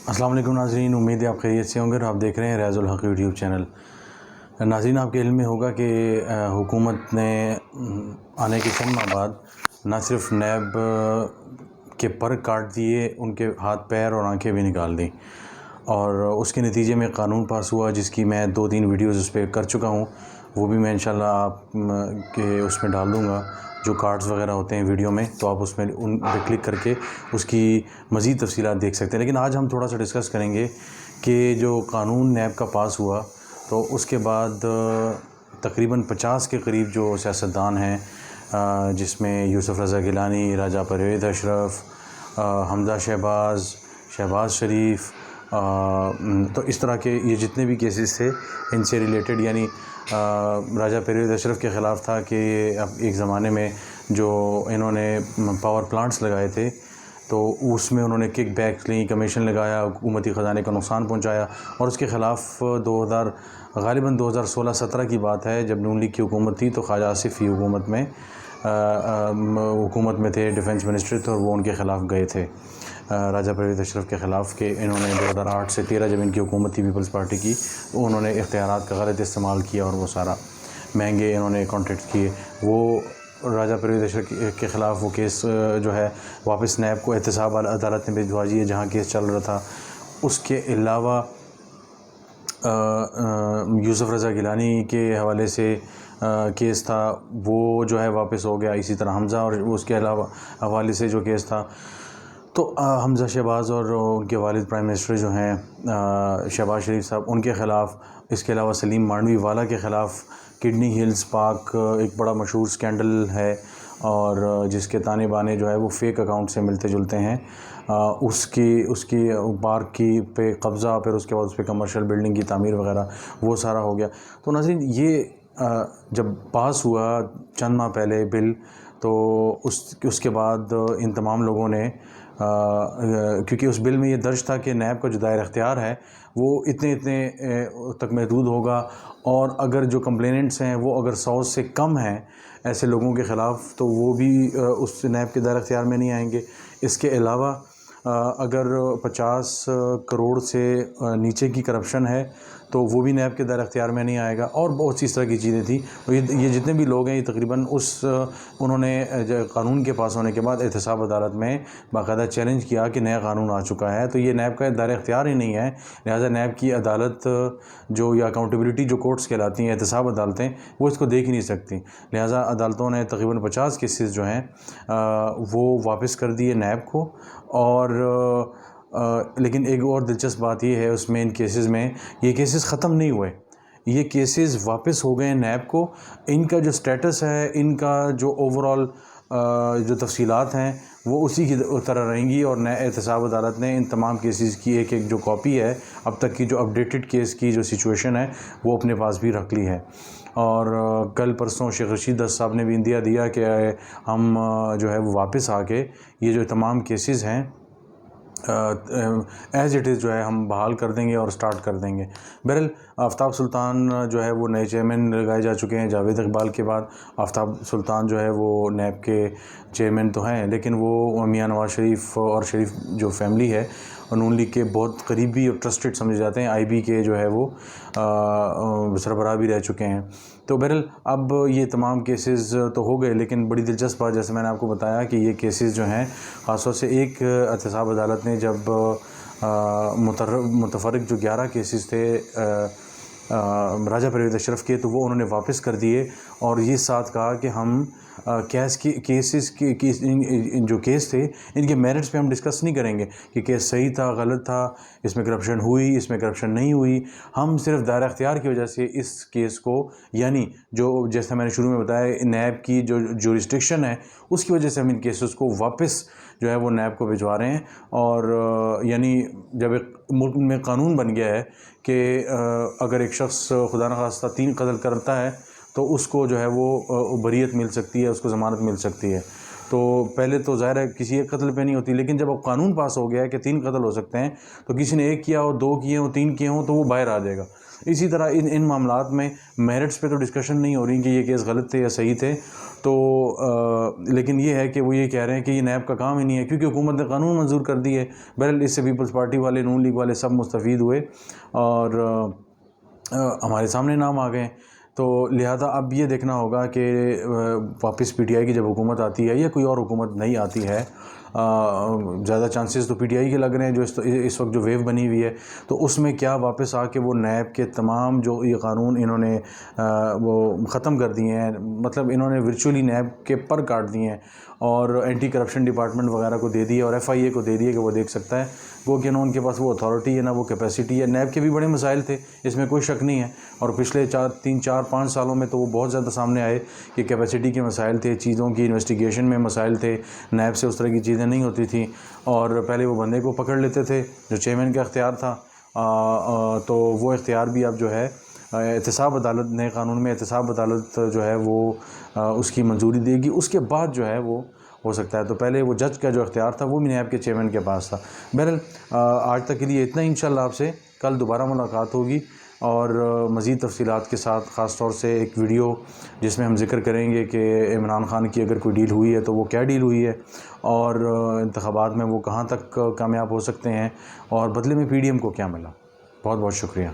السلام علیکم ناظرین، امید ہے آپ خیریت سے ہوں گے اور آپ دیکھ رہے ہیں ریاض الحق یوٹیوب چینل۔ ناظرین، آپ کے علم میں ہوگا کہ حکومت نے آنے کے چند ماہ بعد نہ صرف نیب کے پر کاٹ دیے، ان کے ہاتھ پیر اور آنکھیں بھی نکال دیں، اور اس کے نتیجے میں قانون پاس ہوا جس کی میں 2-3 ویڈیوز اس پہ کر چکا ہوں، وہ بھی میں انشاءاللہ آپ کے اس میں ڈال دوں گا، جو کارڈز وغیرہ ہوتے ہیں ویڈیو میں، تو آپ اس میں ان پہ کلک کر کے اس کی مزید تفصیلات دیکھ سکتے ہیں۔ لیکن آج ہم تھوڑا سا ڈسکس کریں گے کہ جو قانون نیب کا پاس ہوا تو اس کے بعد تقریباً 50 کے قریب جو سیاستدان ہیں، جس میں یوسف رضا گیلانی، راجہ پرویز اشرف، حمزہ شہباز شریف، تو اس طرح کے یہ جتنے بھی کیسز تھے ان سے ریلیٹڈ، یعنی راجہ پرویز اشرف کے خلاف تھا کہ اب ایک زمانے میں جو انہوں نے پاور پلانٹس لگائے تھے تو اس میں انہوں نے کک بیکس لیں، کمیشن لگایا، حکومتی خزانے کا نقصان پہنچایا، اور اس کے خلاف غالباً 2016-17 کی بات ہے جب نون لیگ کی حکومت تھی، تو خواجہ آصف ہی حکومت میں تھے، ڈیفنس منسٹر تھے، اور وہ ان کے خلاف گئے تھے راجہ پرویز اشرف کے خلاف، کہ انہوں نے 2008 سے 13 جب ان کی حکومت تھی پیپلز پارٹی کی، تو انہوں نے اختیارات کا غلط استعمال کیا اور وہ سارا مہنگے انہوں نے کانٹریکٹ کیے۔ وہ راجہ پرویز اشرف کے خلاف وہ کیس جو ہے واپس نیب کو احتساب عدالت نے بھجوا دیے جہاں کیس چل رہا تھا۔ اس کے علاوہ یوسف رضا گیلانی کے حوالے سے کیس تھا، وہ جو ہے واپس ہو گیا۔ اسی طرح حمزہ اور اس کے علاوہ حوالے سے جو کیس تھا، تو حمزہ شہباز اور ان کے والد پرائم منسٹر جو ہیں شہباز شریف صاحب، ان کے خلاف، اس کے علاوہ سلیم مانڈوی والا کے خلاف کڈنی ہلز پارک ایک بڑا مشہور سکینڈل ہے، اور جس کے تانے بانے جو ہے وہ فیک اکاؤنٹ سے ملتے جلتے ہیں۔ اس کی پارک کی پہ قبضہ، پھر اس کے بعد اس پہ کمرشل بلڈنگ کی تعمیر وغیرہ، وہ سارا ہو گیا۔ تو ناظرین، یہ جب پاس ہوا چند ماہ پہلے بل، تو اس کے بعد ان تمام لوگوں نے، کیونکہ اس بل میں یہ درج تھا کہ نیب کا جو دائرہ اختیار ہے وہ اتنے تک محدود ہوگا، اور اگر جو کمپلیننٹس ہیں وہ اگر 100 سے کم ہیں ایسے لوگوں کے خلاف، تو وہ بھی اس نیب کے دائرہ اختیار میں نہیں آئیں گے۔ اس کے علاوہ اگر 50 کروڑ سے نیچے کی کرپشن ہے تو وہ بھی نیب کے دائرہ اختیار میں نہیں آئے گا، اور بہت سی اس طرح کی چیزیں تھیں۔ یہ جتنے بھی لوگ ہیں یہ تقریباً انہوں نے قانون کے پاس ہونے کے بعد احتساب عدالت میں باقاعدہ چیلنج کیا کہ نیا قانون آ چکا ہے، تو یہ نیب کا دائرہ اختیار ہی نہیں ہے، لہٰذا نیب کی عدالت جو یا اکاؤنٹیبلٹی جو کورٹس کہلاتی ہیں، احتساب عدالتیں، وہ اس کو دیکھ ہی نہیں سکتی، لہٰذا عدالتوں نے تقریباً 50 کیسز جو ہیں وہ واپس کر دیے نیب کو۔ اور لیکن ایک اور دلچسپ بات یہ ہے اس میں، ان کیسز میں یہ کیسز ختم نہیں ہوئے، یہ کیسز واپس ہو گئے نیب کو۔ ان کا جو سٹیٹس ہے، ان کا جو اوورال جو تفصیلات ہیں وہ اسی کی طرح رہیں گی، اور نئے احتساب عدالت نے ان تمام کیسز کی ایک جو کاپی ہے اب تک کی، جو اپڈیٹڈ کیس کی جو سچویشن ہے وہ اپنے پاس بھی رکھ لی ہے۔ اور کل پرسوں شیخ رشید دست صاحب نے بھی اندیا دیا کہ ہم جو ہے وہ واپس آ کے یہ جو تمام کیسز ہیں ایز اٹ از جو ہے ہم بحال کر دیں گے اور سٹارٹ کر دیں گے۔ بہرحال آفتاب سلطان جو ہے وہ نئے چیئرمین لگائے جا چکے ہیں، جاوید اقبال کے بعد آفتاب سلطان جو ہے وہ نیب کے چیئرمین تو ہیں، لیکن وہ میاں نواز شریف اور شریف جو فیملی ہے نون لیگ کے بہت قریبی اور ٹرسٹڈ سمجھے جاتے ہیں، IB کے جو ہے وہ سربراہ بھی رہ چکے ہیں۔ تو بہرحال اب یہ تمام کیسز تو ہو گئے، لیکن بڑی دلچسپ بات، جیسے میں نے آپ کو بتایا کہ یہ کیسز جو ہیں خاص طور سے ایک احتساب عدالت نے جب متفرق جو 11 کیسز تھے راجہ پرویز اشرف کے، تو وہ انہوں نے واپس کر دیے، اور یہ ساتھ کہا کہ ہم جو کیس تھے ان کے میرٹس پہ ہم ڈسکس نہیں کریں گے کہ کیس صحیح تھا، غلط تھا، اس میں کرپشن ہوئی، اس میں کرپشن نہیں ہوئی، ہم صرف دائرہ اختیار کی وجہ سے اس کیس کو، یعنی جو جیسا میں نے شروع میں بتایا نیب کی جو جورسڈکشن ہے اس کی وجہ سے ہم ان کیسز کو واپس جو ہے وہ نیب کو بھجوا رہے ہیں۔ اور یعنی جب ایک ملک میں قانون بن گیا ہے کہ اگر ایک شخص خدا نخواستہ 3 قتل کرتا ہے تو اس کو جو ہے وہ بریت مل سکتی ہے، اس کو ضمانت مل سکتی ہے، تو پہلے تو ظاہر ہے کسی ایک قتل پہ نہیں ہوتی، لیکن جب اب قانون پاس ہو گیا ہے کہ 3 قتل ہو سکتے ہیں، تو کسی نے 1 کیا ہو، 2 کیے ہوں، 3 کیے ہوں، تو وہ باہر آ جائے گا۔ اسی طرح ان معاملات میں میرٹس پہ تو ڈسکشن نہیں ہو رہی کہ یہ کیس غلط تھے یا صحیح تھے، تو لیکن یہ ہے کہ وہ یہ کہہ رہے ہیں کہ یہ نیب کا کام ہی نہیں ہے، کیونکہ حکومت نے قانون منظور کر دی ہے۔ بہرحال اس سے پیپلز پارٹی والے، نون لیگ والے سب مستفید ہوئے اور ہمارے سامنے نام آ گئے۔ تو لہذا اب یہ دیکھنا ہوگا کہ واپس پی ٹی آئی کی جب حکومت آتی ہے یا کوئی اور حکومت نہیں آتی ہے، زیادہ چانسز تو پی ٹی آئی کے لگ رہے ہیں جو اس وقت جو ویو بنی ہوئی ہے، تو اس میں کیا واپس آ کے وہ نیب کے تمام جو یہ قانون انہوں نے وہ ختم کر دیے ہیں، مطلب انہوں نے ورچولی نیب کے پر کاٹ دیے ہیں اور اینٹی کرپشن ڈپارٹمنٹ وغیرہ کو دے دیے اور ایف آئی اے کو دے دیے کہ وہ دیکھ سکتا ہے، وہ کہ نہ ان کے پاس وہ اتھارٹی ہے نہ وہ کیپیسٹی ہے۔ نیب کے بھی بڑے مسائل تھے، اس میں کوئی شک نہیں ہے، اور پچھلے 3 4 5 سالوں میں تو وہ بہت زیادہ سامنے آئے کہ کیپیسٹی کے مسائل تھے، چیزوں کی انویسٹیگیشن میں مسائل تھے، نیب سے اس طرح کی چیزیں نہیں ہوتی تھیں، اور پہلے وہ بندے کو پکڑ لیتے تھے جو چیئرمین کا اختیار تھا، تو وہ اختیار بھی اب جو ہے احتساب عدالت، نئے قانون میں احتساب عدالت جو ہے وہ اس کی منظوری دے گی، اس کے بعد جو ہے وہ ہو سکتا ہے۔ تو پہلے وہ جج کا جو اختیار تھا وہ بھی نیب کے چیئرمین کے پاس تھا۔ بہرحال آج تک کے لیے اتنا ہی، انشاءاللہ آپ سے کل دوبارہ ملاقات ہوگی اور مزید تفصیلات کے ساتھ، خاص طور سے ایک ویڈیو جس میں ہم ذکر کریں گے کہ عمران خان کی اگر کوئی ڈیل ہوئی ہے تو وہ کیا ڈیل ہوئی ہے، اور انتخابات میں وہ کہاں تک کامیاب ہو سکتے ہیں، اور بدلے میں پی ڈی ایم کو کیا ملا۔ بہت بہت شکریہ۔